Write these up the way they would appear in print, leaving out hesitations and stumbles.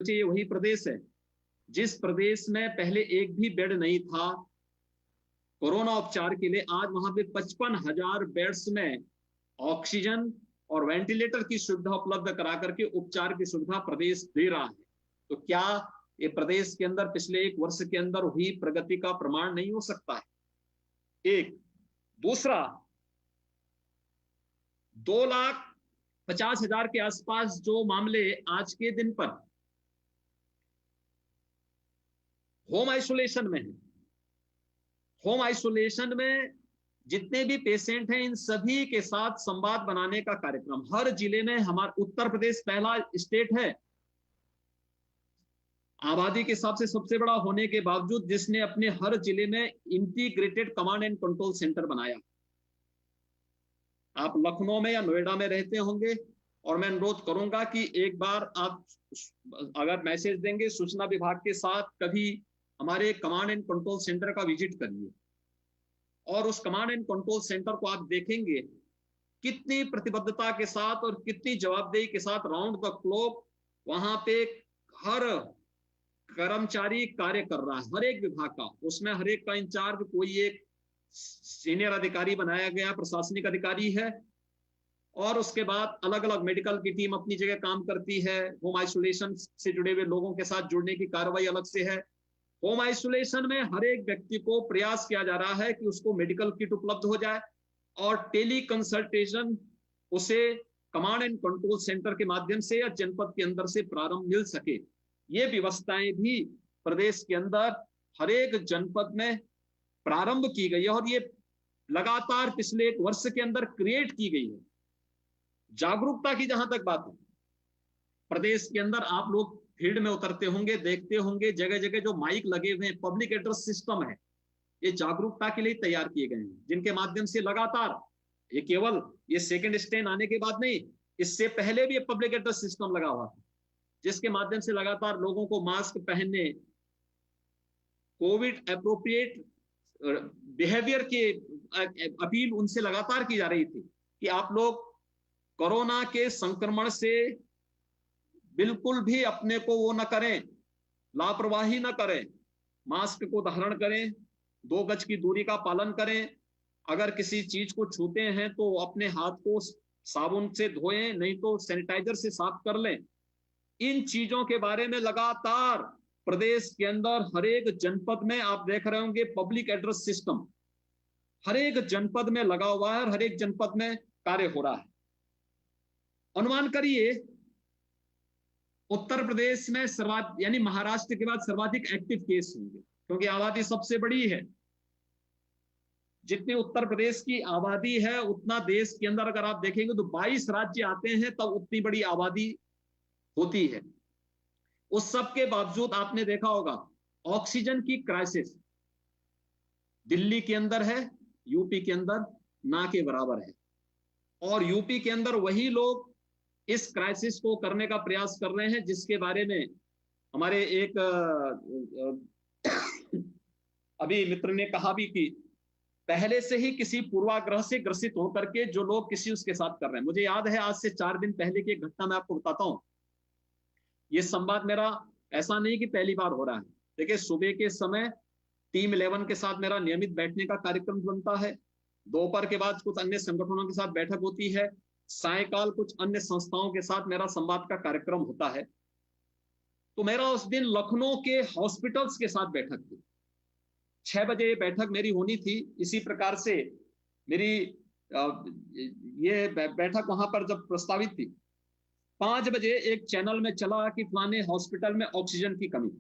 ये वही प्रदेश है जिस प्रदेश में पहले एक भी बेड नहीं था कोरोना उपचार के लिए, आज वहां पे 55,000 बेड्स में ऑक्सीजन और वेंटिलेटर की सुविधा उपलब्ध करा करके उपचार की सुविधा प्रदेश दे रहा है। तो क्या ये प्रदेश के अंदर पिछले 1 वर्ष के अंदर हुई प्रगति का प्रमाण नहीं हो सकता है? एक। दूसरा, 2,50,000 के आसपास जो मामले आज के दिन पर होम आइसोलेशन में है, होम आइसोलेशन में जितने भी पेशेंट हैं इन सभी के साथ संवाद बनाने का कार्यक्रम हर जिले में, हमारा उत्तर प्रदेश पहला स्टेट है आबादी के हिसाब से सबसे बड़ा होने के बावजूद जिसने अपने हर जिले में integrated command and control centre बनाया। आप लखनऊ में या नोएडा में रहते होंगे और मैं अनुरोध करूंगा कि एक बार आप अगर मैसेज देंगे सूचना विभाग के साथ, कभी हमारे कमांड एंड कंट्रोल सेंटर का विजिट करिए और उस कमांड एंड कंट्रोल सेंटर को आप देखेंगे कितनी प्रतिबद्धता के साथ और कितनी जवाबदेही के साथ राउंड द क्लॉक वहां पे हर कर्मचारी कार्य कर रहा है, हर एक विभाग का। उसमें हर एक का इंचार्ज कोई एक सीनियर अधिकारी बनाया गया, प्रशासनिक अधिकारी है, और उसके बाद अलग अलग मेडिकल की टीम अपनी जगह काम करती है। होम आइसोलेशन से जुड़े हुए लोगों के साथ जुड़ने की कार्रवाई अलग से है। होम आइसोलेशन में हर एक व्यक्ति को प्रयास किया जा रहा है कि उसको मेडिकल किट उपलब्ध हो जाए और टेली कंसल्टेशन उसे कमांड एंड कंट्रोल सेंटर के माध्यम से या जनपद के अंदर से प्रारंभ मिल सके। ये व्यवस्थाएं भी प्रदेश के अंदर हर एक जनपद में प्रारंभ की गई है और ये लगातार पिछले 1 वर्ष के अंदर क्रिएट की गई है। जागरूकता की जहां तक बात है, प्रदेश के अंदर आप लोग फील्ड में उतरते होंगे, देखते होंगे जगह जगह जो माइक लगे हुए हैं, पब्लिक एड्रेस सिस्टम है, ये जागरूकता के लिए तैयार किए गए हैं, जिनके माध्यम से लगातार, ये केवल ये सेकंड स्टेन आने के बाद नहीं, इससे पहले भी पब्लिक एड्रेस सिस्टम लगा हुआ था, जिसके माध्यम से लगातार लोगों को मास्क पहनने, कोविड एप्रोप्रिएट बिहेवियर की अपील उनसे लगातार की जा रही थी कि आप लोग कोरोना के संक्रमण से बिल्कुल भी अपने को वो न करें, लापरवाही न करें, मास्क को धारण करें, 2 गज की दूरी का पालन करें, अगर किसी चीज को छूते हैं तो अपने हाथ को साबुन से धोएं, नहीं तो सैनिटाइजर से साफ कर लें। इन चीजों के बारे में लगातार प्रदेश के अंदर हर एक जनपद में आप देख रहे होंगे पब्लिक एड्रेस सिस्टम हर एक जनपद में लगा हुआ है और हर एक जनपद में कार्य हो रहा है। अनुमान करिए उत्तर प्रदेश में यानी महाराष्ट्र के बाद सर्वाधिक एक्टिव केस होंगे, क्योंकि आबादी सबसे बड़ी है। जितनी उत्तर प्रदेश की आबादी है उतना देश के अंदर अगर आप देखेंगे तो 22 राज्य आते हैं, तब उतनी बड़ी आबादी होती है। उस सब के बावजूद आपने देखा होगा ऑक्सीजन की क्राइसिस दिल्ली के अंदर है, यूपी के अंदर ना के बराबर है, और यूपी के अंदर वही लोग इस क्राइसिस को करने का प्रयास कर रहे हैं जिसके बारे में हमारे एक अभी मित्र ने कहा भी कि पहले से ही किसी पूर्वाग्रह से ग्रसित होकर के जो लोग किसी उसके साथ कर रहे हैं। मुझे याद है आज से 4 दिन पहले की एक घटना मैं आपको बताता हूं। ये संवाद मेरा ऐसा नहीं कि पहली बार हो रहा है। देखिए, सुबह के समय टीम 11 के साथ मेरा नियमित बैठने का कार्यक्रम बनता है, दोपहर के बाद कुछ अन्य संगठनों के साथ बैठक होती है, सायकाल कुछ अन्य संस्थाओं के साथ मेरा संवाद का कार्यक्रम होता है। तो मेरा उस दिन लखनऊ के हॉस्पिटल्स के साथ बैठक थी। 6 बजे बैठक मेरी होनी थी। इसी प्रकार से मेरी ये बैठक वहां पर जब प्रस्तावित थी, 5 बजे एक चैनल में चला कि फलाने हॉस्पिटल में ऑक्सीजन की कमी।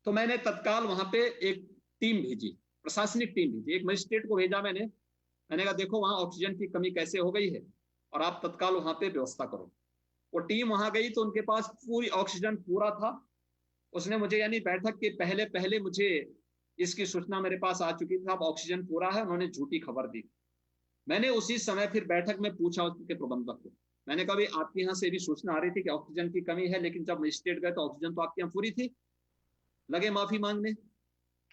तो मैंने तत्काल वहां पे एक टीम भेजी, प्रशासनिक टीम भेजी, एक मजिस्ट्रेट को भेजा। मैंने कहा देखो वहां ऑक्सीजन की कमी कैसे हो गई है और आप तत्काल वहां पे व्यवस्था करो। वो टीम वहां गई तो उनके पास पूरी ऑक्सीजन पूरा था। उसने मुझे, यानी बैठक के पहले पहले मुझे इसकी सूचना मेरे पास आ चुकी थी, अब ऑक्सीजन पूरा है। उन्होंने झूठी खबर दी। मैंने उसी समय फिर बैठक में पूछा उसके प्रबंधक को, मैंने कहा भाई आपके यहाँ से भी सूचना आ रही थी कि ऑक्सीजन की कमी है, लेकिन जब मजिस्ट्रेट गए तो ऑक्सीजन तो आपके यहाँ पूरी थी। लगे माफी मांगने,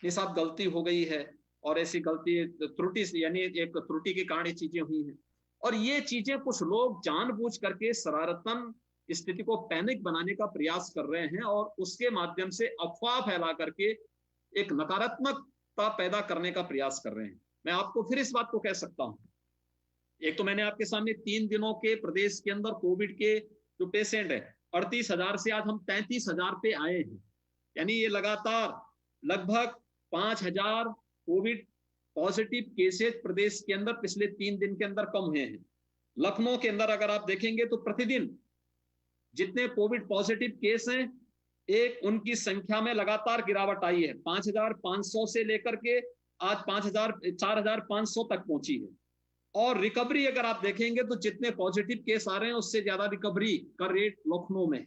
ये साहब गलती हो गई है और ऐसी गलती त्रुटि यानी एक त्रुटि के कारण ये चीजें हुई हैं। और ये चीजें कुछ लोग जानबूझ करके शरारतन स्थिति को पैनिक बनाने का प्रयास कर रहे हैं और उसके माध्यम से अफवाह फैला करके एक नकारात्मकता पैदा करने का प्रयास कर रहे हैं। मैं आपको फिर इस बात को कह सकता हूं, एक तो मैंने आपके सामने 3 दिनों के प्रदेश के अंदर कोविड के जो पेशेंट है 38,000 से आज हम 33,000 पे आए हैं, यानी ये लगातार लगभग 5,000 कोविड पॉजिटिव केसेस प्रदेश के अंदर पिछले 3 दिन के अंदर कम हुए हैं। लखनऊ के अंदर अगर आप देखेंगे तो प्रतिदिन जितने कोविड पॉजिटिव केस हैं एक उनकी संख्या में लगातार गिरावट आई है, 5,500 से लेकर के आज 4,500 तक पहुंची है। और रिकवरी अगर आप देखेंगे तो जितने पॉजिटिव केस आ रहे हैं उससे ज्यादा रिकवरी का रेट लखनऊ में।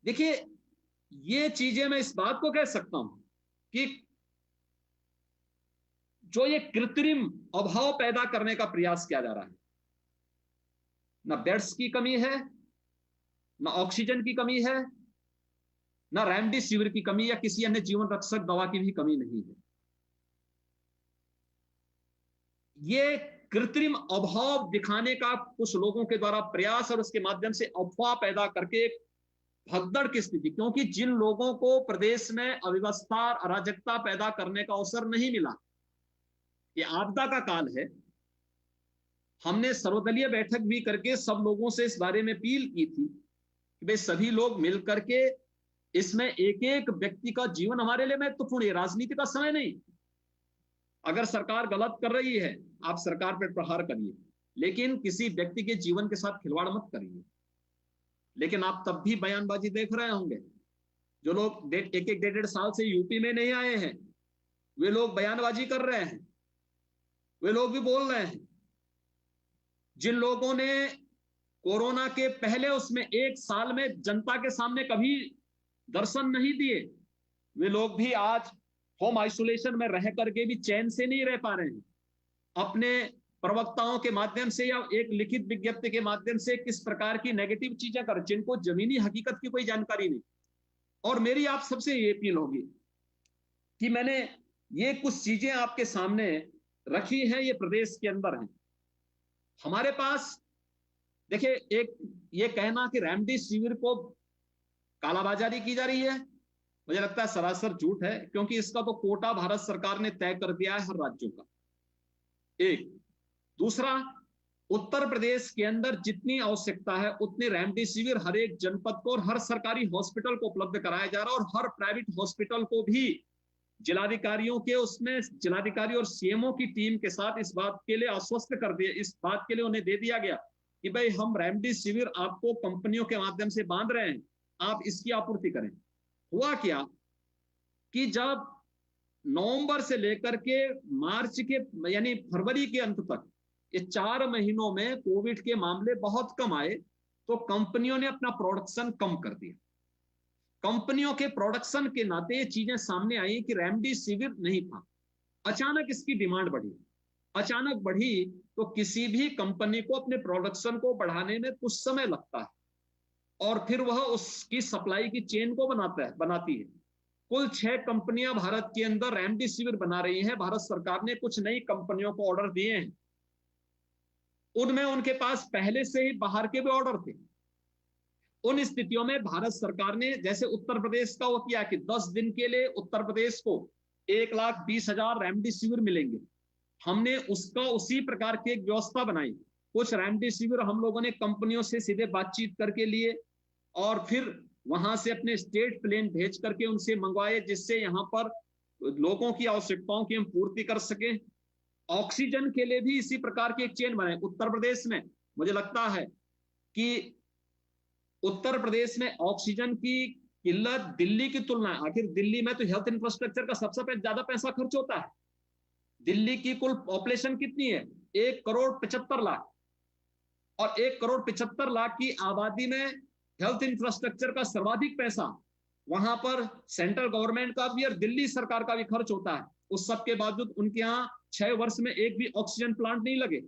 देखिए ये चीजें मैं इस बात को कह सकता हूं कि जो ये कृत्रिम अभाव पैदा करने का प्रयास किया जा रहा है, ना बेड्स की कमी है, ना ऑक्सीजन की कमी है, ना रेमडेसिविर की कमी या किसी अन्य जीवन रक्षक दवा की भी कमी नहीं है। ये कृत्रिम अभाव दिखाने का कुछ लोगों के द्वारा प्रयास और उसके माध्यम से अफवाह पैदा करके भगदड़ की स्थिति, क्योंकि जिन लोगों को प्रदेश में अव्यवस्था अराजकता पैदा करने का अवसर नहीं मिला, ये आपदा का काल है, हमने सर्वदलीय बैठक भी करके सब लोगों से इस बारे में अपील की थी कि भाई सभी लोग मिल करके इसमें एक एक व्यक्ति का जीवन हमारे लिए महत्वपूर्ण है, राजनीति का समय नहीं। अगर सरकार गलत कर रही है आप सरकार पर प्रहार करिए, लेकिन किसी व्यक्ति के जीवन के साथ खिलवाड़ मत करिए। लेकिन आप तब भी बयानबाजी देख रहे होंगे, जो लोग एक एक 1.5 साल से यूपी में नहीं आए हैं वे लोग बयानबाजी कर रहे हैं, वे लोग भी बोल रहे हैं। जिन लोगों ने कोरोना के पहले उसमें 1 साल में जनता के सामने कभी दर्शन नहीं दिए, वे लोग भी आज होम आइसोलेशन में रह करके भी चैन से नहीं रह पा रहे हैं। अपने प्रवक्ताओं के माध्यम से या एक लिखित विज्ञप्ति के माध्यम से किस प्रकार की नेगेटिव चीजें कर, जिनको जमीनी हकीकत की कोई जानकारी नहीं। और मेरी आप सबसे ये अपील होगी कि मैंने ये कुछ चीजें आपके सामने रखी हैं, ये प्रदेश के अंदर हैं। हमारे पास देखिए, एक ये कहना कि रेमडेसिविर को कालाबाजारी की जा रही है, मुझे लगता है सरासर झूठ है, क्योंकि इसका तो कोटा भारत सरकार ने तय कर दिया है हर राज्यों का। एक दूसरा, उत्तर प्रदेश के अंदर जितनी आवश्यकता है उतनी रेमडेसिविर हर एक जनपद को और हर सरकारी हॉस्पिटल को उपलब्ध कराया जा रहा है। और हर प्राइवेट हॉस्पिटल को भी जिलाधिकारियों के उसमें जिलाधिकारी और सीएमओ की टीम के साथ इस बात के लिए आश्वस्त कर दिया, इस बात के लिए उन्हें दे दिया गया कि भाई हम रेमडेसिविर आपको कंपनियों के माध्यम से बांध रहे हैं, आप इसकी आपूर्ति करें। हुआ क्या कि जब नवंबर से लेकर के मार्च के यानी फरवरी के अंत तक ये 4 महीनों में कोविड के मामले बहुत कम आए, तो कंपनियों ने अपना प्रोडक्शन कम कर दिया। कंपनियों के प्रोडक्शन के नाते ये चीजें सामने आई कि रेमडेसिविर नहीं था। अचानक इसकी डिमांड बढ़ी, अचानक बढ़ी तो किसी भी कंपनी को अपने प्रोडक्शन को बढ़ाने में कुछ समय लगता है और फिर वह उसकी सप्लाई की चेन को बनाती है। कुल 6 कंपनियां भारत के अंदर रेमडेसिविर बना रही हैं। भारत सरकार ने कुछ नई कंपनियों को ऑर्डर दिए हैं, उनमें उनके पास पहले से ही बाहर के भी ऑर्डर थे। उन स्थितियों में भारत सरकार ने, जैसे उत्तर प्रदेश का वो किया कि 10 दिन के लिए उत्तर प्रदेश को 1,20,000 रेमडेसिविर मिलेंगे। हमने उसका उसी प्रकार की एक व्यवस्था बनाई। कुछ रेमडेसिविर हम लोगों ने कंपनियों से सीधे बातचीत करके लिए और फिर वहां से अपने स्टेट प्लेन भेज करके उनसे मंगवाए, जिससे यहाँ पर लोगों की आवश्यकताओं की हम पूर्ति कर सके। ऑक्सीजन के लिए भी इसी प्रकार की एक चेन बनाए। उत्तर प्रदेश में मुझे लगता है कि उत्तर प्रदेश में ऑक्सीजन की किल्लत दिल्ली की तुलना, आखिर दिल्ली में तो हेल्थ इंफ्रास्ट्रक्चर का सबसे ज्यादा पैसा खर्च होता है। दिल्ली की कुल पॉपुलेशन कितनी है? 1,75,00,000 और 1,75,00,000 की आबादी में हेल्थ इंफ्रास्ट्रक्चर का सर्वाधिक पैसा वहां पर सेंट्रल गवर्नमेंट का भी और दिल्ली सरकार का भी खर्च होता है। उस सब के बावजूद उनके यहाँ 6 वर्ष में एक भी ऑक्सीजन प्लांट नहीं लगे।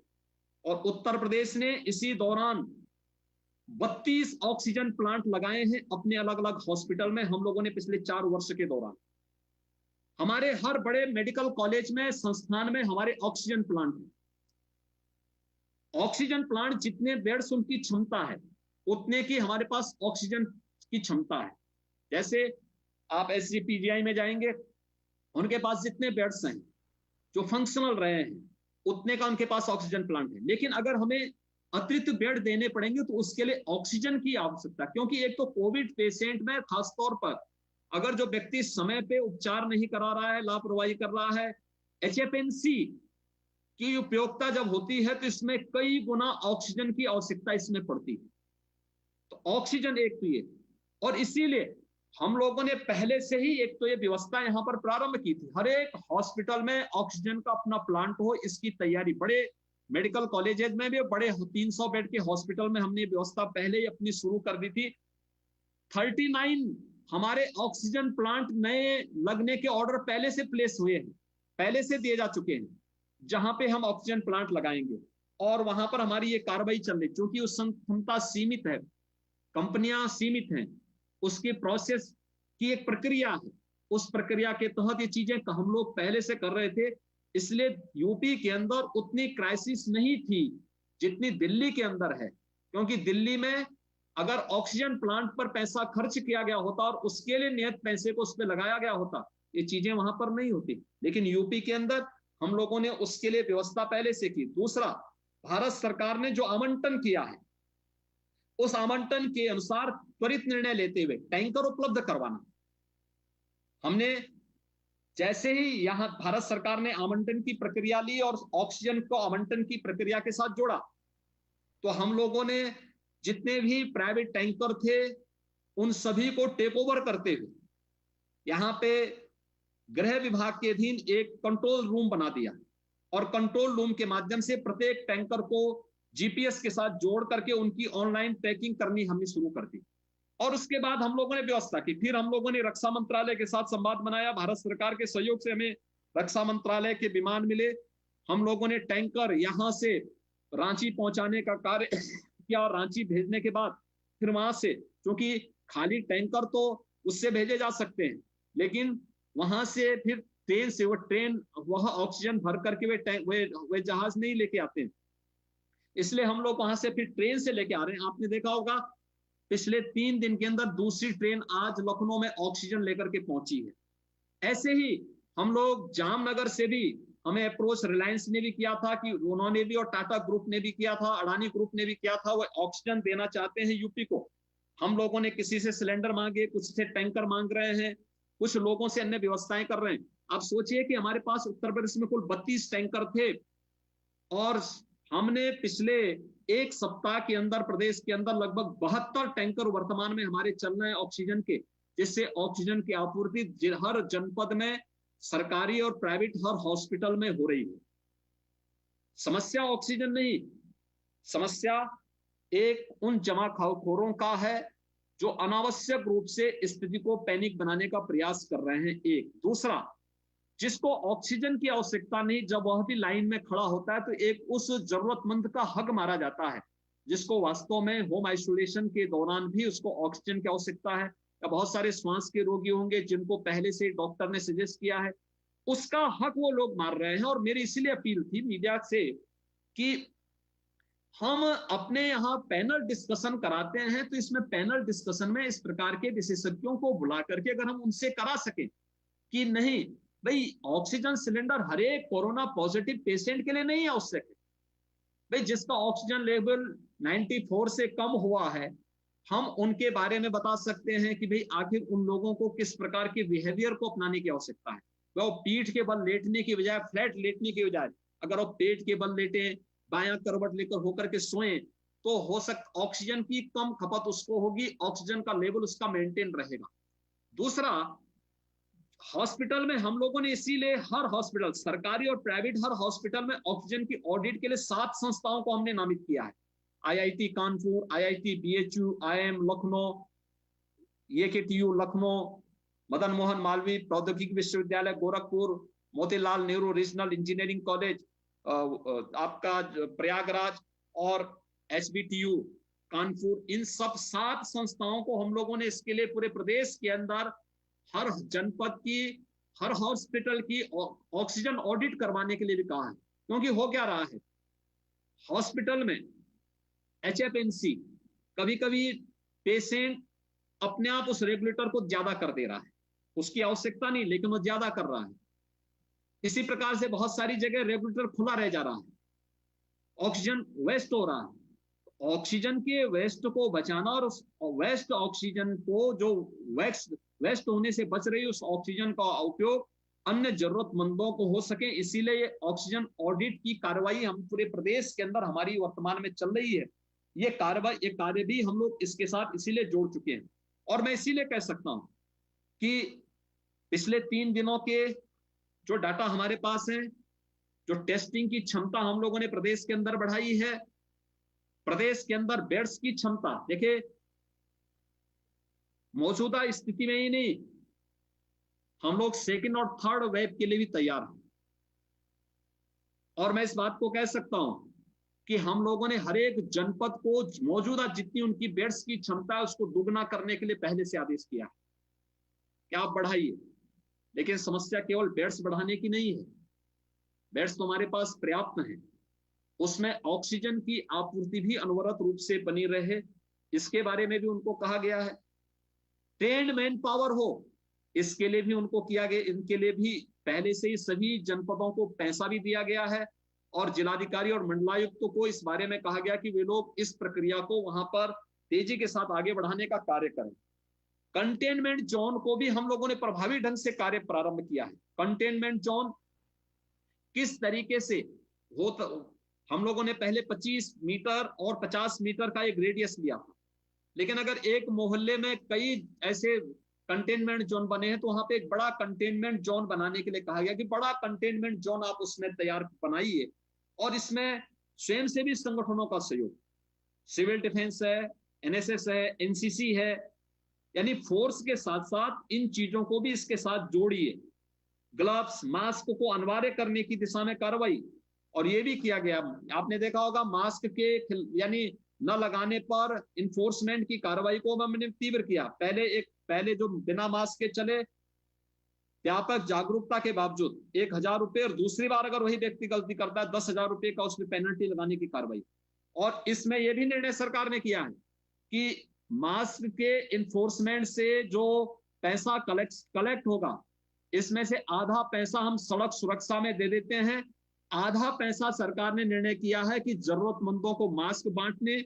और उत्तर प्रदेश ने इसी दौरान 32 ऑक्सीजन प्लांट लगाए हैं अपने अलग अलग हॉस्पिटल में। हम लोगों ने पिछले 4 वर्ष के दौरान हमारे हर बड़े मेडिकल कॉलेज में, संस्थान में हमारे ऑक्सीजन प्लांट है। ऑक्सीजन प्लांट जितने बेड्स उनकी क्षमता है, उतने की हमारे पास ऑक्सीजन की क्षमता है। जैसे आप SGPGI में जाएंगे, उनके पास जितने बेड्स हैं जो फंक्शनल रहे हैं, उतने का उनके पास ऑक्सीजन प्लांट है। लेकिन अगर हमें अतिरिक्त बेड देने पड़ेंगे तो उसके लिए ऑक्सीजन की आवश्यकता, क्योंकि एक तो कोविड पेशेंट में खासतौर पर अगर जो व्यक्ति समय पे उपचार नहीं करा रहा है, लापरवाही कर रहा है, HFNC की उपयोगिता जब होती है तो इसमें कई गुना ऑक्सीजन की आवश्यकता इसमें पड़ती है। तो ऑक्सीजन एक तो ये, और इसीलिए हम लोगों ने पहले से ही एक तो ये व्यवस्था यहाँ पर प्रारंभ की थी, हर एक हॉस्पिटल में ऑक्सीजन का अपना प्लांट हो, इसकी तैयारी बड़े मेडिकल कॉलेजेस में भी, बड़े 300 बेड के हॉस्पिटल में हमने व्यवस्था पहले ही अपनी शुरू कर दी थी। 39 हमारे ऑक्सीजन प्लांट नए लगने के ऑर्डर पहले से प्लेस हुए हैं, पहले से दिए जा चुके हैं, जहां पे हम ऑक्सीजन प्लांट लगाएंगे। और वहां पर हमारी ये कार्रवाई चल रही, क्योंकि उस क्षमता सीमित है, कंपनियां सीमित हैं, उसकी प्रोसेस की एक प्रक्रिया है, उस प्रक्रिया के तहत ये चीजें हम लोग पहले से कर रहे थे। इसलिए यूपी के अंदर उतनी क्राइसिस नहीं थी जितनी दिल्ली के अंदर है, क्योंकि दिल्ली में अगर ऑक्सीजन प्लांट पर पैसा खर्च किया गया होता और उसके लिए नियत पैसे को उस पर लगाया गया होता, ये चीजें वहां पर नहीं होती। लेकिन यूपी के अंदर हम लोगों ने उसके लिए व्यवस्था पहले से की। दूसरा, भारत सरकार ने जो आवंटन किया है, उस आवंटन के अनुसार त्वरित निर्णय लेते हुए टैंकर उपलब्ध करवाना। हमने जैसे ही यहां भारत सरकार ने आवंटन की प्रक्रिया ली और ऑक्सीजन को आवंटन की प्रक्रिया के साथ जोड़ा, तो हम लोगों ने जितने भी प्राइवेट टैंकर थे उन सभी को टेक ओवर करते हुए यहाँ पे गृह विभाग के अधीन एक कंट्रोल रूम बना दिया, और कंट्रोल रूम के माध्यम से प्रत्येक टैंकर को GPS के साथ जोड़ करके उनकी ऑनलाइन ट्रैकिंग करनी हमने शुरू कर दी। और उसके बाद हम लोगों ने व्यवस्था की, फिर हम लोगों ने रक्षा मंत्रालय के साथ संवाद बनाया, भारत सरकार के सहयोग से हमें रक्षा मंत्रालय के विमान मिले, हम लोगों ने टैंकर यहां से रांची पहुंचाने का कार्य किया, और रांची भेजने के बाद फिर वहां से, क्योंकि खाली टैंकर तो उससे भेजे जा सकते हैं, लेकिन वहां से फिर ट्रेन से वह ऑक्सीजन भर करके वे जहाज नहीं लेके आते हैं, इसलिए हम लोग वहां से फिर ट्रेन से लेके आ रहे हैं। आपने देखा होगा पिछले 3 दिन के अंदर दूसरी ट्रेन आज लखनऊ में ऑक्सीजन लेकर के पहुंची है। ऐसे ही हम लोग जामनगर से भी हमें अप्रोच रिलायंस ने भी किया था, कि उन्होंने भी, और टाटा ग्रुप ने भी किया था, अडानी ग्रुप ने भी किया था, वो ऑक्सीजन देना चाहते हैं यूपी को। हम लोगों ने किसी से सिलेंडर मांगे, कुछ से टैंकर मांग रहे हैं, कुछ लोगों से अन्य व्यवस्थाएं कर रहे हैं। आप सोचिए कि हमारे पास उत्तर प्रदेश में कुल 32 टैंकर थे, और हमने पिछले एक सप्ताह के अंदर प्रदेश के अंदर लगभग 72 टैंकर वर्तमान में हमारे चल रहे हैं ऑक्सीजन के, जिससे ऑक्सीजन की आपूर्ति हर जनपद में, सरकारी और प्राइवेट हर हॉस्पिटल में हो रही है। समस्या ऑक्सीजन नहीं, समस्या एक उन जमाखोरों का है जो अनावश्यक रूप से स्थिति को पैनिक बनाने का प्रयास कर रहे हैं। एक दूसरा, जिसको ऑक्सीजन की आवश्यकता नहीं, जब वह भी लाइन में खड़ा होता है तो एक उस जरूरतमंद का हक मारा जाता है, जिसको वास्तव में होम आइसोलेशन के दौरान भी उसको ऑक्सीजन की आवश्यकता है, या बहुत सारे श्वास के रोगी होंगे जिनको पहले से डॉक्टर ने सजेस्ट किया है, उसका हक वो लोग मार रहे हैं। और मेरी इसलिए अपील थी मीडिया से कि हम अपने यहाँ पैनल डिस्कशन कराते हैं, तो इसमें पैनल डिस्कशन में इस प्रकार के विशेषज्ञों को बुला करके अगर हम उनसे करा सकें कि नहीं भाई, ऑक्सीजन सिलेंडर हर एक कोरोना पॉजिटिव पेशेंट के लिए नहीं आवश्यक है भाई, जिसका ऑक्सीजन लेवल 94 से कम हुआ है, हम उनके बारे में बता सकते हैं कि भाई आखिर उन लोगों को किस प्रकार के बिहेवियर को अपनाने की आवश्यकता है। वो पीठ के बल लेटने की बजाय, फ्लैट लेटने की बजाय अगर वो पेट के बल लेटे, बायां करवट लेकर होकर के सोए, तो हो सकता ऑक्सीजन की कम खपत उसको होगी, ऑक्सीजन का लेवल उसका मेंटेन रहेगा। दूसरा, हॉस्पिटल में हम लोगों ने इसीलिए हर हॉस्पिटल, सरकारी और प्राइवेट हर हॉस्पिटल में ऑक्सीजन की ऑडिट के लिए 7 संस्थाओं को हमने नामित किया है। IIT Kanpur, IIT BHU, IIM Lucknow, AKTU Lucknow, Madan Mohan Malviya प्रौद्योगिकी विश्वविद्यालय Gorakhpur, Motilal Nehru regional engineering college आपका प्रयागराज, और HBTU कानपुर, इन सब 7 संस्थाओं को हम लोगों ने इसके लिए पूरे प्रदेश के अंदर हर जनपद की, हर हॉस्पिटल की ऑक्सीजन ऑडिट करवाने के लिए भी कहा है। क्योंकि हो क्या रहा है, हॉस्पिटल में HFNC कभी कभी पेशेंट अपने आप उस रेगुलेटर को ज्यादा कर दे रहा है, उसकी आवश्यकता नहीं लेकिन वो ज्यादा कर रहा है। इसी प्रकार से बहुत सारी जगह रेगुलेटर खुला रह जा रहा है, ऑक्सीजन वेस्ट हो रहा है। ऑक्सीजन के वेस्ट को बचाना और उस वेस्ट ऑक्सीजन को, जो वेस्ट होने से बच रही उस ऑक्सीजन का उपयोग अन्य जरूरतमंदों को हो सके, इसीलिए ये ऑक्सीजन ऑडिट की कार्रवाई हम पूरे प्रदेश के अंदर हमारी वर्तमान में चल रही है। ये कार्य भी हम लोग इसके साथ इसीलिए जोड़ चुके हैं। और मैं इसीलिए कह सकता हूं कि पिछले 3 दिनों के जो डाटा हमारे पास है, जो टेस्टिंग की क्षमता हम लोगों ने प्रदेश के अंदर बढ़ाई है, प्रदेश के अंदर बेड्स की क्षमता देखिए, मौजूदा स्थिति में ही नहीं, हम लोग सेकंड और थर्ड वेव के लिए भी तैयार हैं। और मैं इस बात को कह सकता हूं कि हम लोगों ने हर एक जनपद को मौजूदा जितनी उनकी बेड्स की क्षमता है उसको दुगना करने के लिए पहले से आदेश किया है कि आप बढ़ाइए। लेकिन समस्या केवल बेड्स बढ़ाने की नहीं है, बेड्स तो हमारे पास पर्याप्त हैं, उसमें ऑक्सीजन की आपूर्ति भी अनवरत रूप से बनी रहे, इसके बारे में भी उनको कहा गया है। ट्रेन्ड मैन पावर हो, इसके लिए भी उनको किया गया, इनके लिए भी पहले से ही सभी जनपदों को पैसा भी दिया गया है और जिलाधिकारी और मंडलायुक्तों को इस बारे में कहा गया कि वे लोग इस प्रक्रिया को वहां पर तेजी के साथ आगे बढ़ाने का कार्य करें। कंटेनमेंट जोन को भी हम लोगों ने प्रभावी ढंग से कार्य प्रारंभ किया है। कंटेनमेंट जोन किस तरीके से हो, हम लोगों ने पहले 25 मीटर और 50 मीटर का एक रेडियस लिया था, लेकिन अगर एक मोहल्ले में कई ऐसे कंटेनमेंट जोन बने हैं तो वहां पे एक बड़ा कंटेनमेंट जोन बनाने के लिए कहा गया कि बड़ा कंटेनमेंट जोन आप उसमें तैयार बनाइए, और इसमें स्वयंसेवी संगठनों का सहयोग, सिविल डिफेंस है, एनएसएस है, एनसीसी है, यानी फोर्स के साथ साथ इन चीजों को भी इसके साथ जोड़िए। ग्लव्स, मास्क को अनिवार्य करने की दिशा में कार्रवाई, और ये भी किया गया, आपने देखा होगा मास्क के यानी न लगाने पर इन्फोर्समेंट की कार्रवाई को हमने तीव्र किया। पहले जो बिना मास्क के चले, व्यापक जागरूकता के बावजूद 1000 रुपए, और दूसरी बार अगर वही व्यक्ति गलती करता है 10,000 रुपए का उसमें पेनल्टी लगाने की कार्रवाई। और इसमें यह भी निर्णय सरकार ने किया है कि मास्क के इन्फोर्समेंट से जो पैसा कलेक्ट होगा, इसमें से आधा पैसा हम सड़क सुरक्षा में दे देते हैं, आधा पैसा सरकार ने निर्णय किया है कि जरूरतमंदों को मास्क बांटने,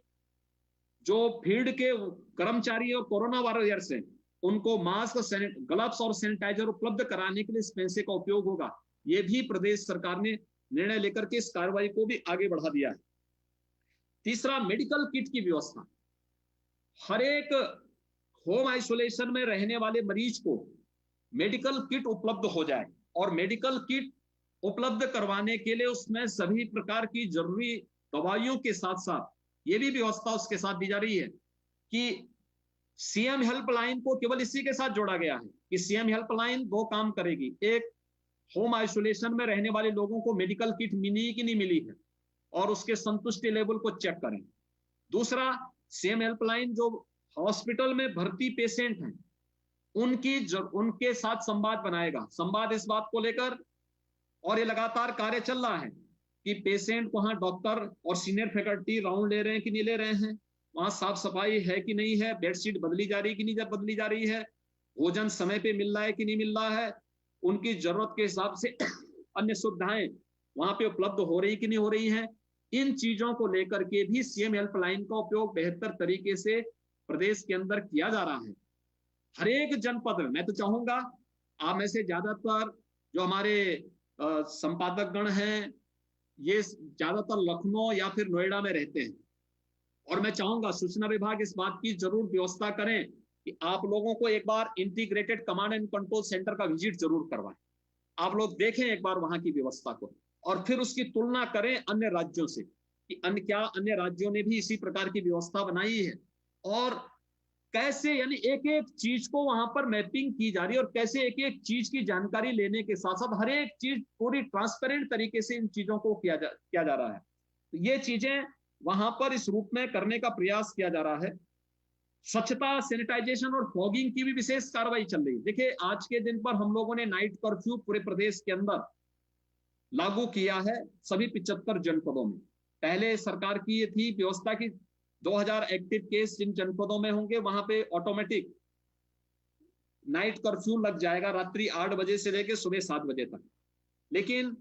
जो फील्ड के कर्मचारी और कोरोना वॉरियर्स हैं उनको मास्क, ग्लव्स और सैनिटाइजर उपलब्ध कराने के लिए इस पैसे का उपयोग होगा। ये भी प्रदेश सरकार ने निर्णय लेकर के इस कार्रवाई को भी आगे बढ़ा दिया है। तीसरा, मेडिकल किट की व्यवस्था। हर एक होम आइसोलेशन में रहने वाले मरीज को मेडिकल किट उपलब्ध हो जाए, और मेडिकल किट उपलब्ध करवाने के लिए उसमें सभी प्रकार की जरूरी दवाइयों के साथ साथ ये भी व्यवस्था उसके साथ दी जा रही है कि सीएम हेल्पलाइन को केवल इसी के साथ जोड़ा गया है कि सीएम हेल्पलाइन 2 काम करेगी। एक, होम आइसोलेशन में रहने वाले लोगों को मेडिकल किट मिली कि नहीं मिली है और उसके संतुष्टि लेवल को चेक करें। दूसरा, सीएम हेल्पलाइन जो हॉस्पिटल में भर्ती पेशेंट हैं उनके साथ संवाद बनाएगा। संवाद इस बात को लेकर, और ये लगातार कार्य चल रहा है कि पेशेंट को वहां डॉक्टर और सीनियर फैकल्टी राउंड ले रहे हैं कि नहीं ले रहे हैं, वहां साफ सफाई है कि नहीं है, बेडशीट बदली जा रही है कि नहीं बदली जा रही है, भोजन समय पे मिल रहा है कि नहीं मिल रहा है, उनकी जरूरत के हिसाब से अन्य सुविधाएं वहां पे उपलब्ध हो रही कि नहीं हो रही हैं। इन चीजों को लेकर के भी सीएम हेल्पलाइन का उपयोग बेहतर तरीके से प्रदेश के अंदर किया जा रहा है। हर एक जनपद में, मैं तो चाहूंगा आप में से ज्यादातर जो हमारे संपादक गण हैं ये ज्यादातर लखनऊ या फिर नोएडा में रहते हैं, और मैं चाहूंगा सूचना विभाग इस बात की जरूर व्यवस्था करें कि आप लोगों को एक बार integrated command and control centre का विजिट जरूर करवाएं। आप लोग देखें एक बार वहां की व्यवस्था को, और फिर उसकी तुलना करें अन्य राज्यों से कि क्या अन्य राज्यों ने भी इसी प्रकार की व्यवस्था बनाई है, और कैसे यानी एक एक चीज को वहां पर मैपिंग की जा रही है, और कैसे एक एक चीज की जानकारी लेने के साथ साथ हर एक चीज पूरी ट्रांसपेरेंट तरीके से इन चीजों को किया जा रहा है। तो ये चीजें वहां पर इस रूप में करने का प्रयास किया जा रहा है। स्वच्छता, सैनिटाइजेशन और फॉगिंग की भी विशेष कार्रवाई चल रही है। देखिए, आज के दिन पर हम लोगों ने नाइट कर्फ्यू पूरे प्रदेश के अंदर लागू किया है सभी 75 जनपदों में। पहले सरकार की ये थी व्यवस्था की 2000 एक्टिव केस जिन जनपदों में होंगे वहां पे ऑटोमेटिक नाइट कर्फ्यू लग जाएगा, रात्रि 8 बजे से लेकर सुबह 7 बजे तक। लेकिन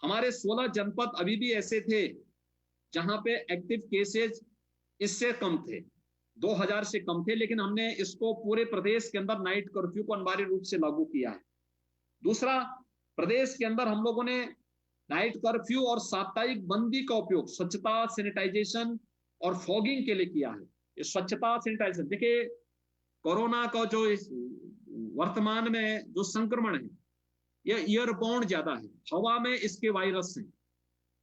हमारे 16 जनपद अभी भी ऐसे थे जहां पे एक्टिव केसेस इससे कम थे, 2000 से कम थे, लेकिन हमने इसको पूरे प्रदेश के अंदर नाइट कर्फ्यू को अनिवार्य रूप से लागू किया है। दूसरा, प्रदेश के अंदर हम लोगों ने नाइट कर्फ्यू और साप्ताहिक बंदी का उपयोग स्वच्छता, सैनिटाइजेशन और फॉगिंग के लिए किया है। ये स्वच्छता, सैनिटाइजेशन, देखिए कोरोना का जो वर्तमान में जो संक्रमण है यह एयरबोर्न ज्यादा है, हवा में इसके वायरस हैं।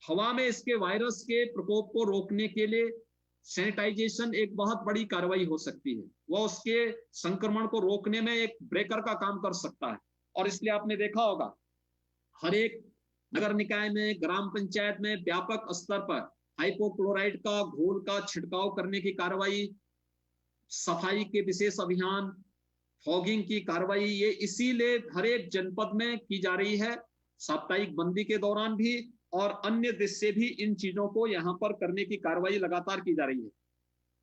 हवा में इसके वायरस के प्रकोप को रोकने के लिए सैनिटाइजेशन एक बहुत बड़ी कार्रवाई हो सकती है, वह उसके संक्रमण को रोकने में एक ब्रेकर का काम कर सकता है। और इसलिए आपने देखा होगा हर एक नगर निकाय में, ग्राम पंचायत में व्यापक स्तर पर हाइपोक्लोराइड का घोल का छिड़काव करने की कार्रवाई, सफाई के विशेष अभियान, फॉगिंग की कार्रवाई, ये इसीलिए हर एक जनपद में की जा रही है, साप्ताहिक बंदी के दौरान भी और अन्य दृश्य भी इन चीजों को यहाँ पर करने की कार्रवाई लगातार की जा रही है।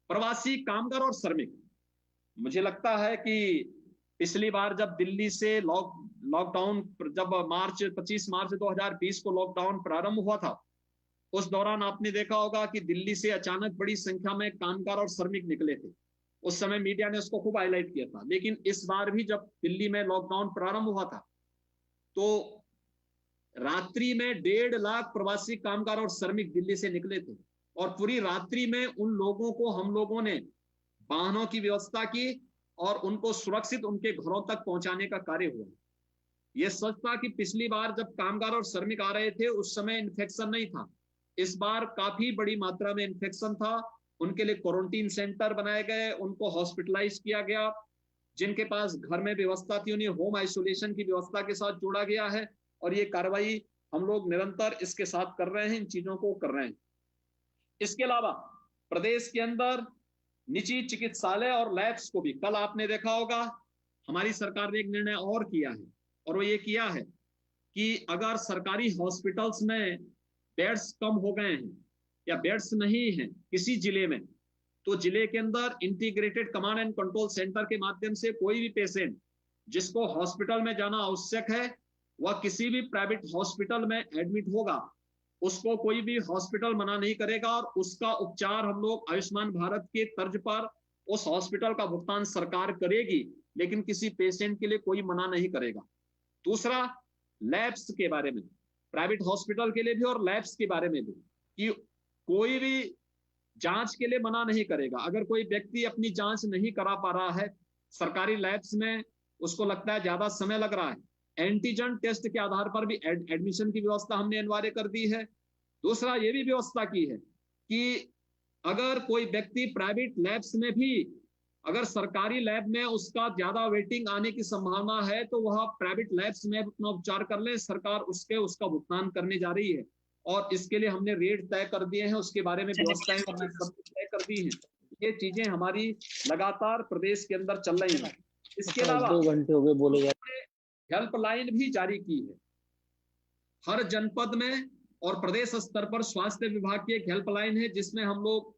प्रवासी कामगार और श्रमिक, मुझे लगता है कि पिछली बार जब दिल्ली से लॉकडाउन, जब 25 मार्च 2020 को लॉकडाउन प्रारंभ हुआ था, उस दौरान आपने देखा होगा कि दिल्ली से अचानक बड़ी संख्या में कामगार और श्रमिक निकले थे। उस समय मीडिया ने उसको खूब हाईलाइट किया था। लेकिन इस बार भी जब दिल्ली में लॉकडाउन प्रारंभ हुआ था तो रात्रि में 1.5 लाख प्रवासी कामगार और श्रमिक दिल्ली से निकले थे और पूरी रात्रि में उन लोगों को हम लोगों ने वाहनों की व्यवस्था की और उनको सुरक्षित उनके घरों तक पहुंचाने का कार्य हुआ। यह सच था कि पिछली बार जब कामगार और श्रमिक आ रहे थे उस समय इन्फेक्शन नहीं था, इस बार काफी बड़ी मात्रा में इन्फेक्शन था। उनके लिए क्वारंटीन सेंटर बनाए गए, उनको हॉस्पिटलाइज किया गया, जिनके पास घर में व्यवस्था थी उन्हें होम आइसोलेशन की व्यवस्था के साथ जोड़ा गया है। और ये कार्रवाई हम लोग निरंतर इसके साथ कर रहे हैं, इन चीजों को कर रहे हैं। इसके अलावा प्रदेश के अंदर निजी चिकित्सालय और लैब्स को भी, कल आपने देखा होगा हमारी सरकार ने एक निर्णय और किया है, और वो ये किया है कि अगर सरकारी हॉस्पिटल्स में बेड्स कम हो गए हैं या बेड्स नहीं है किसी जिले में, तो जिले के अंदर integrated command and control centre के माध्यम से कोई भी पेशेंट जिसको हॉस्पिटल में जाना आवश्यक है, वह किसी भी प्राइवेट हॉस्पिटल में एडमिट होगा, उसको कोई भी हॉस्पिटल मना नहीं करेगा और उसका उपचार हम लोग आयुष्मान भारत के तर्ज पर उस हॉस्पिटल का भुगतान सरकार करेगी, लेकिन किसी पेशेंट के लिए कोई मना नहीं करेगा। दूसरा, लैब्स के बारे में, प्राइवेट हॉस्पिटल के लिए भी और लैब्स के बारे में भी, कि कोई भी जांच के लिए मना नहीं करेगा। अगर कोई व्यक्ति अपनी जांच नहीं करा पा रहा है सरकारी लैब्स में, उसको लगता है ज्यादा समय लग रहा है, एंटीजन टेस्ट के आधार पर भी एडमिशन की व्यवस्था हमने अनिवार्य कर दी है। दूसरा, ये भी व्यवस्था की है कि अगर कोई व्यक्ति प्राइवेट लैब्स में भी, अगर सरकारी लैब में उसका ज्यादा वेटिंग आने की संभावना है तो वह प्राइवेट लैब्स में अपना उपचार कर ले, सरकार उसका भुगतान करने जा रही है। और इसके लिए हमने रेट तय कर दिए हैं, उसके बारे में व्यवस्थाएं तय कर दी हैं। ये चीजें हमारी लगातार प्रदेश के अंदर चल रही हैं। इसके अलावा 2 घंटे हो गए बोले जा, हेल्पलाइन भी जारी की है हर जनपद में, और प्रदेश स्तर पर स्वास्थ्य विभाग की एक हेल्पलाइन है जिसमें हम लोग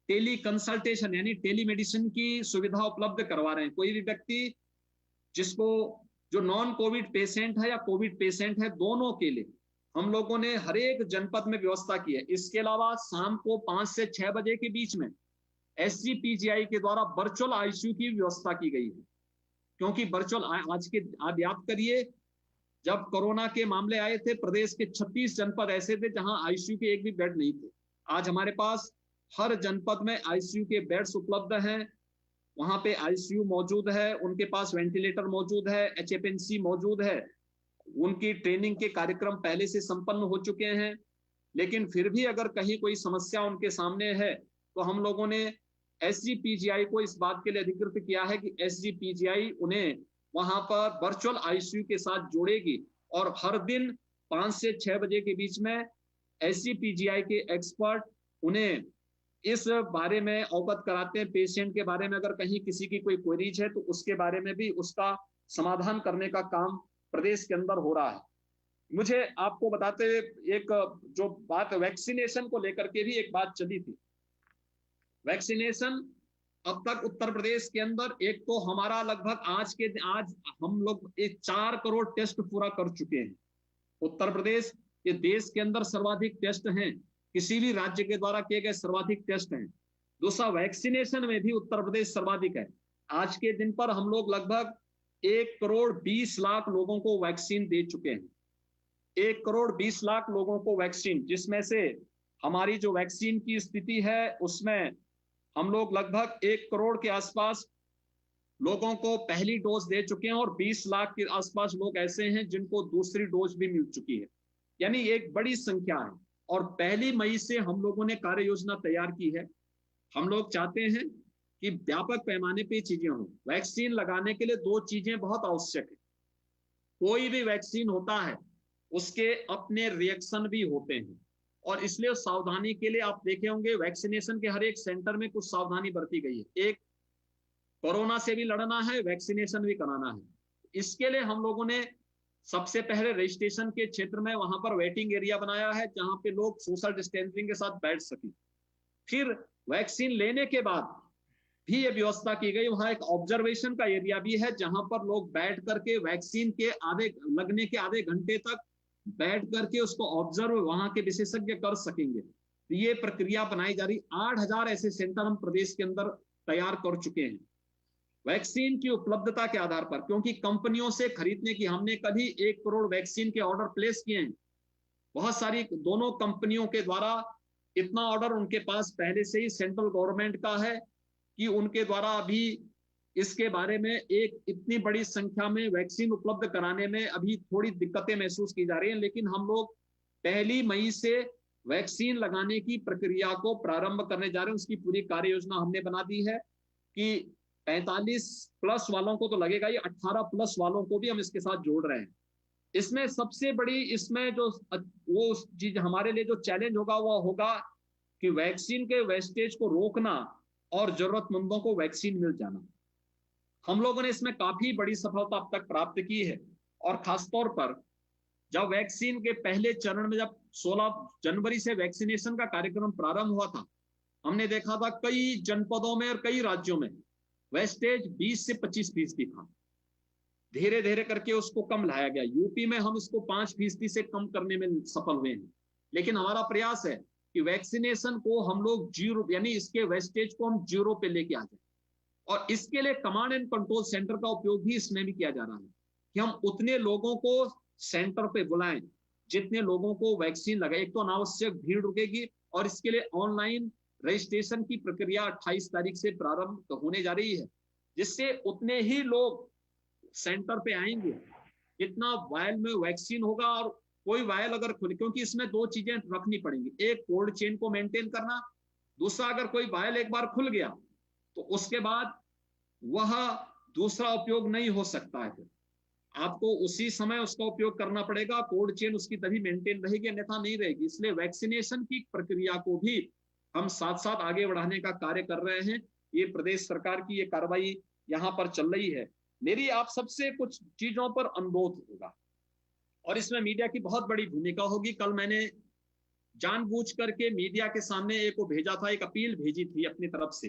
टेली कंसल्टेशन यानी टेली मेडिसिन की सुविधा उपलब्ध करवा रहे हैं। कोई भी व्यक्ति जिसको, जो नॉन कोविड पेशेंट है या कोविड पेशेंट है, दोनों के लिए हम लोगों ने हर एक जनपद में व्यवस्था की है। इसके अलावा शाम को 5 से 6 बजे के बीच में SGPGI के द्वारा वर्चुअल आईसीयू की व्यवस्था की गई है, क्योंकि वर्चुअल आप याद करिए जब कोरोना के मामले आए थे प्रदेश के 36 जनपद ऐसे थे जहां आईसीयू के एक भी बेड नहीं थे। आज हमारे पास हर जनपद में आईसीयू के बेड्स उपलब्ध हैं, वहां पे आईसीयू मौजूद है, उनके पास वेंटिलेटर मौजूद है, HFNC मौजूद है, उनकी ट्रेनिंग के कार्यक्रम पहले से संपन्न हो चुके हैं। लेकिन फिर भी अगर कहीं कोई समस्या उनके सामने है तो हम लोगों ने SGPGI को इस बात के लिए अधिकृत किया है कि SGPGI उन्हें वहां पर वर्चुअल आईसीयू के साथ जोड़ेगी और हर दिन 5 से 6 बजे के बीच में SGPGI के एक्सपर्ट उन्हें इस बारे में अवगत कराते हैं। पेशेंट के बारे में अगर कहीं किसी की कोई क्वेरीज है तो उसके बारे में भी उसका समाधान करने का काम प्रदेश के अंदर हो रहा है। मुझे आपको बताते हुए एक जो बात वैक्सीनेशन को लेकर के भी एक बात चली थी, वैक्सीनेशन अब तक उत्तर प्रदेश के अंदर एक तो हमारा लगभग आज हम लोग 4 करोड़ टेस्ट पूरा कर चुके हैं। उत्तर प्रदेश ये देश के अंदर सर्वाधिक टेस्ट हैं, किसी भी राज्य के द्वारा किए गए सर्वाधिक टेस्ट हैं। दूसरा, वैक्सीनेशन में भी उत्तर प्रदेश सर्वाधिक है। आज के दिन पर हम लोग लगभग 1,20,00,000 लोगों को वैक्सीन दे चुके हैं। 1,20,00,000 लोगों को वैक्सीन, जिसमें से हमारी जो वैक्सीन की स्थिति है उसमें हम लोग लगभग 1 करोड़ के आसपास लोगों को पहली डोज दे चुके हैं और 20 लाख के आसपास लोग ऐसे हैं जिनको दूसरी डोज भी मिल चुकी है, यानी एक बड़ी संख्या है। और 1 मई से हम लोगों ने कार्य योजना तैयार की है। हम लोग चाहते हैं कि व्यापक पैमाने पे चीजें हों। वैक्सीन लगाने के लिए 2 चीजें बहुत आवश्यक है। कोई भी वैक्सीन होता है उसके अपने रिएक्शन भी होते हैं, और इसलिए सावधानी के लिए आप देखे होंगे वैक्सीनेशन के हर एक सेंटर में कुछ सावधानी बरती गई है। एक, कोरोना से भी लड़ना है, वैक्सीनेशन भी कराना है। इसके लिए हम लोगों ने सबसे पहले रजिस्ट्रेशन के क्षेत्र में वहां पर वेटिंग एरिया बनाया है जहां पे लोग सोशल डिस्टेंसिंग के साथ बैठ सकें। फिर वैक्सीन लेने के बाद भी ये व्यवस्था की गई, वहां एक ऑब्जर्वेशन का एरिया भी है जहां पर लोग बैठ करके वैक्सीन के लगने के आधे घंटे तक बैठ करके उसको ऑब्जर्व वहां के विशेषज्ञ कर सकेंगे। तो ये प्रक्रिया बनाई जा रही। 8,000 ऐसे सेंटर हम प्रदेश के अंदर तैयार कर चुके हैं वैक्सीन की उपलब्धता के आधार पर, क्योंकि कंपनियों से खरीदने की हमने कभी 1 करोड़ वैक्सीन के ऑर्डर प्लेस किए हैं। बहुत सारी दोनों कंपनियों के द्वारा इतना ऑर्डर उनके पास पहले से ही सेंट्रल गवर्नमेंट का है कि उनके द्वारा अभी इसके बारे में एक इतनी बड़ी संख्या में वैक्सीन उपलब्ध कराने में अभी थोड़ी दिक्कतें महसूस की जा रही हैं। लेकिन हम लोग 1 मई से वैक्सीन लगाने की प्रक्रिया को प्रारंभ करने जा रहे हैं। उसकी पूरी कार्य योजना हमने बना दी है कि 45+ वालों को तो लगेगा ही, 18+ वालों को भी हम इसके साथ जोड़ रहे हैं। इसमें सबसे बड़ी इसमें जो वो चीज हमारे लिए जो चैलेंज होगा वो होगा कि वैक्सीन के वेस्टेज को रोकना और जरूरतमंदों को वैक्सीन मिल जाना। हम लोगों ने इसमें काफी बड़ी सफलता अब तक प्राप्त की है। और खासतौर पर जब वैक्सीन के पहले चरण में जब 16 जनवरी से वैक्सीनेशन का कार्यक्रम प्रारंभ हुआ था, हमने देखा था कई जनपदों में और कई राज्यों में वेस्टेज 20 से 25% था। धीरे धीरे करके उसको कम लाया गया। यूपी में हम इसको 5% से कम करने में सफल हुए हैं। लेकिन हमारा प्रयास है कि वैक्सीनेशन को हम लोग 0, यानी इसके वेस्टेज को हम 0 पे लेके आ जाए। और इसके लिए कमांड एंड कंट्रोल सेंटर का उपयोग भी इसमें भी किया जा रहा है कि हम उतने लोगों को सेंटर पे बुलाएं जितने लोगों को वैक्सीन लगे। एक तो अनावश्यक भीड़ रुकेगी, और इसके लिए ऑनलाइन रजिस्ट्रेशन की प्रक्रिया 28 तारीख से प्रारंभ होने जा रही है, जिससे उतने ही लोग सेंटर पे आएंगे जितना वायल में वैक्सीन होगा। और कोई वायल अगर खुले, क्योंकि इसमें 2 चीजें रखनी पड़ेंगी, एक कोल्ड चेन को मेंटेन करना, दूसरा अगर कोई वायल एक बार खुल गया तो उसके बाद वह दूसरा उपयोग नहीं हो सकता है। फिर आपको उसी समय उसका उपयोग करना पड़ेगा। कोल्ड चेन उसकी तभी मेंटेन रहेगी, अन्यथा नहीं रहेगी। इसलिए वैक्सीनेशन की प्रक्रिया को भी हम साथ साथ आगे बढ़ाने का कार्य कर रहे हैं। ये प्रदेश सरकार की ये कार्रवाई यहाँ पर चल रही है। मेरी आप सबसे कुछ चीजों पर अनुरोध होगा, और इसमें मीडिया की बहुत बड़ी भूमिका होगी। कल मैंने जानबूझ करके मीडिया के सामने एक को भेजा था, एक अपील भेजी थी अपनी तरफ से,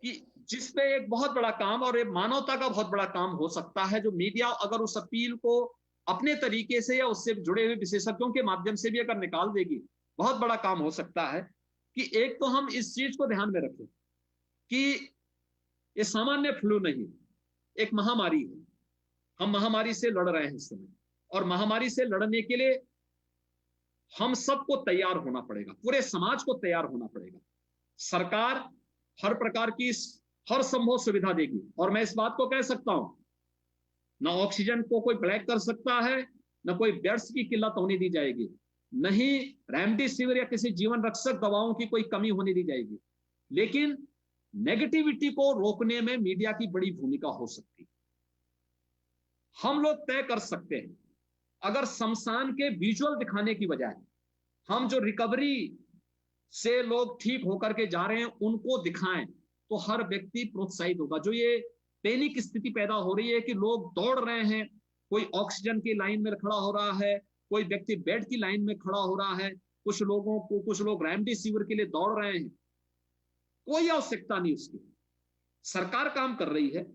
कि जिसपे एक बहुत बड़ा काम और एक मानवता का बहुत बड़ा काम हो सकता है। जो मीडिया अगर उस अपील को अपने तरीके से या उससे जुड़े हुए विशेषज्ञों के माध्यम से भी अगर निकाल देगी, बहुत बड़ा काम हो सकता है। कि एक तो हम इस चीज को ध्यान में रखें कि ये सामान्य फ्लू नहीं, एक महामारी है। हम महामारी से लड़ रहे हैं इस समय, और महामारी से लड़ने के लिए हम सबको तैयार होना पड़ेगा, पूरे समाज को तैयार होना पड़ेगा। सरकार हर प्रकार की हर संभव सुविधा देगी, और मैं इस बात को कह सकता हूं, ना ऑक्सीजन को कोई ब्लैक कर सकता है, ना कोई बेड्स की किल्लत होने दी जाएगी, नहीं रेमडेसिविर या किसी जीवन रक्षक दवाओं की कोई कमी होने दी जाएगी। लेकिन नेगेटिविटी को रोकने में मीडिया की बड़ी भूमिका हो सकती है। हम लोग तय कर सकते हैं, अगर शमशान के विजुअल दिखाने की बजाय हम जो रिकवरी से लोग ठीक होकर के जा रहे हैं उनको दिखाएं, तो हर व्यक्ति प्रोत्साहित होगा। जो ये पैनिक स्थिति पैदा हो रही है कि लोग दौड़ रहे हैं, कोई ऑक्सीजन की लाइन में खड़ा हो रहा है, कोई व्यक्ति बेड की लाइन में खड़ा हो रहा है, कुछ लोग रेमडेसिविर के लिए दौड़ रहे हैं, कोई आवश्यकता नहीं उसकी। सरकार काम कर रही है,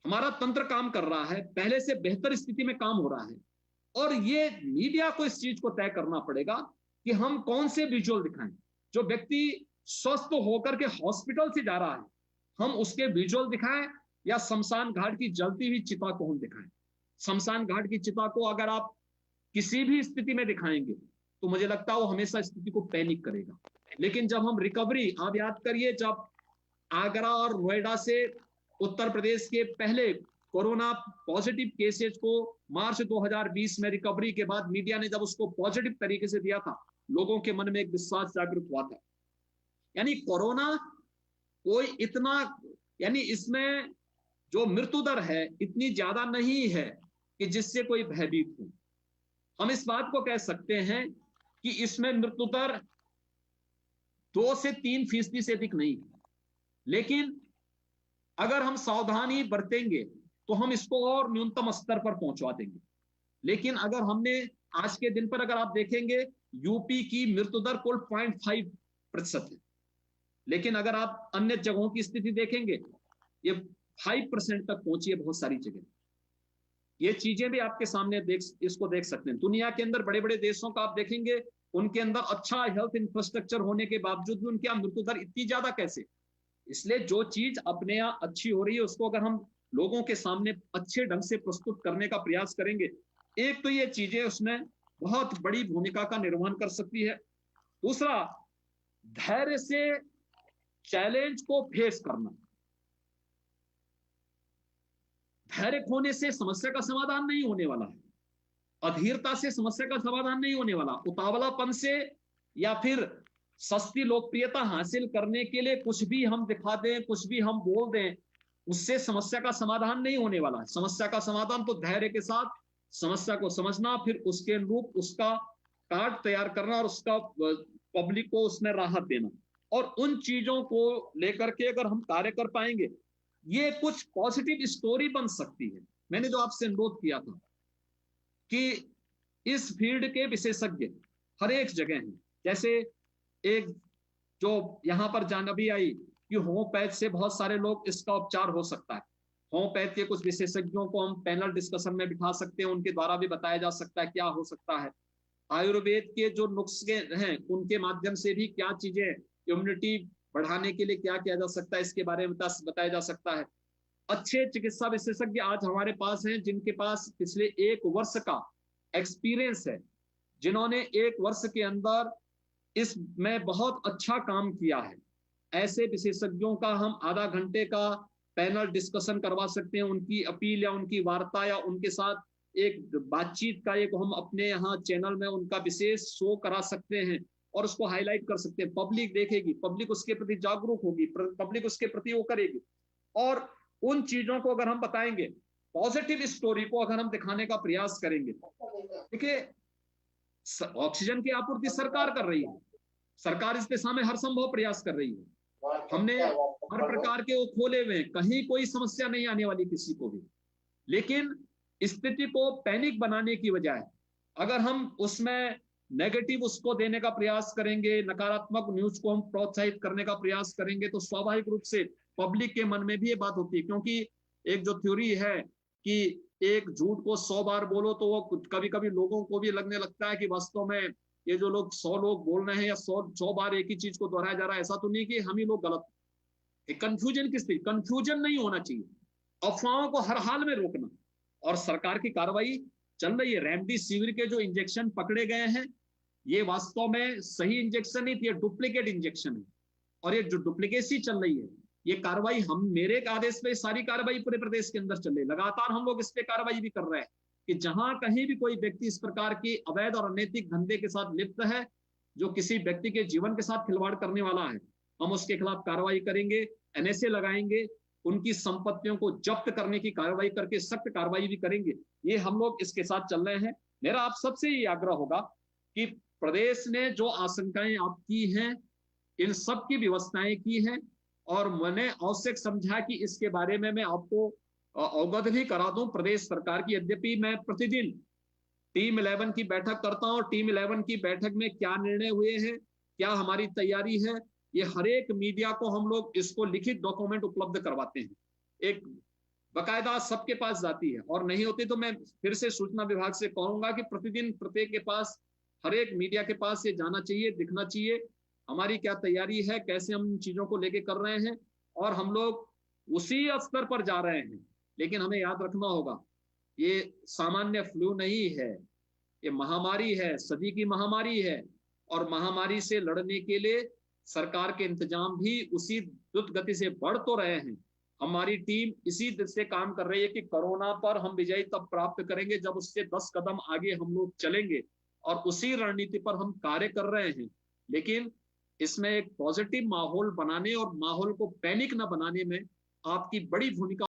हमारा तंत्र काम कर रहा है, पहले से बेहतर स्थिति में काम हो रहा है, और ये मीडिया को इस चीज को तय करना पड़ेगा कि हम कौन से विजुअल दिखाएं। जो व्यक्ति स्वस्थ होकर के हॉस्पिटल से जा रहा है, हम उसके विजुअल दिखाएं, या शमशान घाट की जलती हुई चिता को हम दिखाएं। शमशान घाट की चिता को अगर आप किसी भी स्थिति में दिखाएंगे तो मुझे लगता है वो हमेशा स्थिति को पैनिक करेगा। लेकिन जब हम रिकवरी, आप याद करिए, जब आगरा और नोएडा से उत्तर प्रदेश के पहले कोरोना पॉजिटिव केसेस को मार्च 2020 में रिकवरी के बाद मीडिया ने जब उसको पॉजिटिव तरीके से दिया था, लोगों के मन में एक विश्वास जागृत हुआ था। यानी कोरोना कोई इतना, यानी इसमें जो मृत्यु दर है इतनी ज्यादा नहीं है कि जिससे कोई भयभीत हो। हम इस बात को कह सकते हैं कि इसमें मृत्यु दर 2 से 3% से अधिक नहीं है, लेकिन अगर हम सावधानी बरतेंगे तो हम इसको और न्यूनतम स्तर पर पहुंचवा देंगे। लेकिन अगर हमने आज के दिन पर अगर आप देखेंगे, यूपी की मृत्यु दर कुल 0.5% है, लेकिन अगर आप अन्य जगहों की स्थिति देखेंगे ये 5% तक पहुंची है बहुत सारी जगह। ये चीजें भी आपके सामने इसको देख सकते हैं। दुनिया के अंदर बड़े बड़े देशों का आप देखेंगे, उनके अंदर अच्छा हेल्थ इंफ्रास्ट्रक्चर होने के बावजूद भी उनकी मृत्यु दर इतनी ज्यादा कैसे? इसलिए जो चीज अपने यहाँ अच्छी हो रही है उसको अगर हम लोगों के सामने अच्छे ढंग से प्रस्तुत करने का प्रयास करेंगे, एक तो ये चीजें उसमें बहुत बड़ी भूमिका का निर्वहन कर सकती है। दूसरा, धैर्य से चैलेंज को फेस करना। धैर्य खोने से समस्या का समाधान नहीं होने वाला है, अधीरता से समस्या का समाधान नहीं होने वाला, उतावलापन से या फिर सस्ती लोकप्रियता हासिल करने के लिए कुछ भी हम दिखा दें, कुछ भी हम बोल दें, उससे समस्या का समाधान नहीं होने वाला है। समस्या का समाधान तो धैर्य के साथ समस्या को समझना, फिर उसके अनुरूप उसका कार्ड तैयार करना और उसका पब्लिक को उसमें राहत देना, और उन चीजों को लेकर के अगर हम कार्य कर पाएंगे, ये कुछ पॉजिटिव स्टोरी बन सकती है। मैंने जो आपसे अनुरोध किया था कि इस फील्ड के विशेषज्ञ हर एक जगह हैं। जैसे एक जो यहां पर जानबी आई कि होम्योपैथ से बहुत सारे लोग इसका उपचार हो सकता है। होम्योपैथ के कुछ विशेषज्ञों को हम पैनल डिस्कशन में बिठा सकते हैं, उनके द्वारा भी बताया जा सकता है क्या हो सकता है। आयुर्वेद के जो नुस्खे हैं उनके माध्यम से भी क्या चीजें, इम्यूनिटी बढ़ाने के लिए क्या किया जा सकता है, इसके बारे में बताया जा सकता है। अच्छे चिकित्सा विशेषज्ञ आज हमारे पास हैं जिनके पास पिछले 1 वर्ष का एक्सपीरियंस है, जिन्होंने 1 वर्ष के अंदर इसमें बहुत अच्छा काम किया है। ऐसे विशेषज्ञों का हम आधा घंटे का पैनल डिस्कशन करवा सकते हैं, उनकी अपील या उनकी वार्ता या उनके साथ एक बातचीत का एक हम अपने यहाँ चैनल में उनका विशेष शो करा सकते हैं और उसको हाईलाइट कर सकते हैं। पब्लिक देखेगी, पब्लिक उसके प्रति जागरूक होगी, पब्लिक उसके प्रति वो करेगी। और उन चीजों को अगर हम बताएंगे, पॉजिटिव स्टोरी को अगर हम दिखाने का प्रयास करेंगे, देखिए ऑक्सीजन की आपूर्ति सरकार कर रही है, सरकार इस दिशा में हर संभव प्रयास कर रही है। हमने हर प्रकार के वो खोले हुए, कहीं कोई समस्या नहीं आने वाली किसी को भी। लेकिन स्थिति को पैनिक बनाने की बजाय अगर हम उसमें नेगेटिव उसको देने का प्रयास करेंगे, नकारात्मक न्यूज को हम प्रोत्साहित करने का प्रयास करेंगे, तो स्वाभाविक रूप से पब्लिक के मन में भी ये बात होती है। क्योंकि एक जो थ्योरी है कि एक झूठ को 100 बार बोलो तो वो कभी कभी लोगों को भी लगने लगता है कि वास्तव में ये जो लोग 100 लोग बोल रहे हैं या 100 बार एक ही चीज को दोहराया जा रहा है, ऐसा तो नहीं कि हम ही लोग गलत। कंफ्यूजन किस थी? कंफ्यूजन नहीं होना चाहिए, अफवाहों को हर हाल में रोकना। और सरकार की कार्रवाई चल रही है। रेमडेसिविर के जो इंजेक्शन पकड़े गए हैं, ये वास्तव में सही इंजेक्शन नहीं थी, डुप्लीकेट इंजेक्शन है। और ये जो डुप्लीकेसी चल रही है, ये कार्रवाई हम मेरे आदेश पे सारी कार्रवाई पूरे प्रदेश के अंदर चल रही है। लगातार हम लोग इस पे कार्रवाई भी कर रहे हैं कि जहां कहीं भी कोई व्यक्ति इस प्रकार की अवैध और अनैतिक धंधे के साथ लिप्त है, जो किसी व्यक्ति के जीवन के साथ खिलवाड़ करने वाला है, हम उसके खिलाफ कार्रवाई करेंगे, एनएसए लगाएंगे, उनकी संपत्तियों को जब्त करने की कार्रवाई करके सख्त कार्रवाई भी करेंगे। ये हम लोग इसके साथ चल रहे हैं। मेरा आप सबसे ये आग्रह होगा कि प्रदेश ने जो आशंकाएं आप की हैं, इन सब की व्यवस्थाएं की हैं, और मैंने आवश्यक समझा कि इसके बारे में मैं आपको अवगत भी करा दूं प्रदेश सरकार की। यद्यपि मैं प्रतिदिन टीम 11 की बैठक करता हूं, टीम 11 की बैठक में क्या निर्णय हुए हैं, क्या हमारी तैयारी है, ये हर एक मीडिया को हम लोग इसको लिखित डॉक्यूमेंट उपलब्ध करवाते हैं, एक बकायदा सबके पास जाती है, और नहीं होती तो मैं फिर से सूचना विभाग से कहूंगा कि प्रतिदिन प्रत्येक के पास, हर एक मीडिया के पास ये जाना चाहिए, दिखना चाहिए हमारी क्या तैयारी है, कैसे हम इन चीजों को लेके कर रहे हैं, और हम लोग उसी स्तर पर जा रहे हैं। लेकिन हमें याद रखना होगा, ये सामान्य फ्लू नहीं है, ये महामारी है, सदी की महामारी है, और महामारी से लड़ने के लिए सरकार के इंतजाम भी उसी द्रुत गति से बढ़ तो रहे हैं। हमारी टीम इसी से काम कर रही है कि कोरोना पर हम विजय तब प्राप्त करेंगे जब उससे 10 कदम आगे हम लोग चलेंगे, और उसी रणनीति पर हम कार्य कर रहे हैं। लेकिन इसमें एक पॉजिटिव माहौल बनाने और माहौल को पैनिक न बनाने में आपकी बड़ी भूमिका